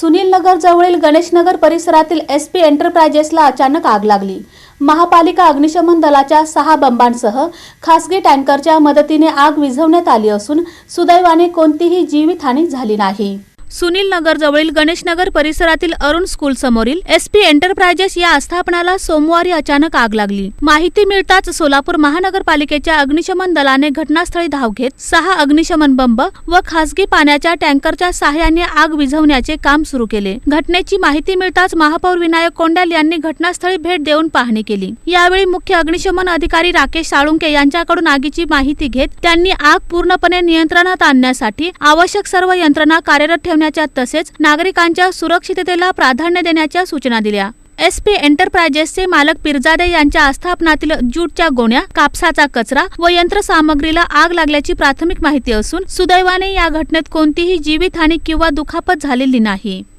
सुनीलनगर जवळील गणेशनगर परिसरातील SP एंटरप्राइजेसला अचानक आग लागली। महापालिका अग्निशमन दलाच्या 6 बंबांसह खासगी टँकरच्या मदतीने आग विझवण्यात आली असून सुदैवाने कोणतीही जीवितहानी झाली नाही। सुनीलनगर जवळील गणेशनगर परिसरातील अरुण स्कूल समोरील SP एंटरप्राइजेस या आस्थापनाला सोमवारी अचानक आग लागली। माहिती मिळताच सोलापूर महानगरपालिकेच्या अग्निशमन दलाने घटनास्थळी धाव घेत 6 अग्निशमन बंब व खासगी पाण्याच्या टँकरच्या सहाय्याने आग विझवण्याचे काम सुरू केले। घटनेची माहिती मिळताच महापौर विनायक कोंडाल यांनी घटनास्थळी भेट देऊन पाहणी केली। यावेळी मुख्य अग्निशमन अधिकारी राकेश साळुंके यांच्याकडून आगीची माहिती घेत त्यांनी आग पूर्णपणे नियंत्रणात आणण्यासाठी आवश्यक सर्व यंत्रणा कार्यरत ठेवण्याच्या तसेच नागरिकांच्या सुरक्षिततेला प्राधान्य देण्याच्या सूचना दिल्या। SP एंटरप्राइजेसचे मालक पिरजादे यांच्या आस्थापनातील ज्यूटच्या गोण्या, कापसाचा कचरा व यंत्रसामग्रीला आग लागल्याची प्राथमिक माहिती असून सुदैवाने या घटनेत कोणतीही जीवितहानी किंवा दुखापत झालेली नाही।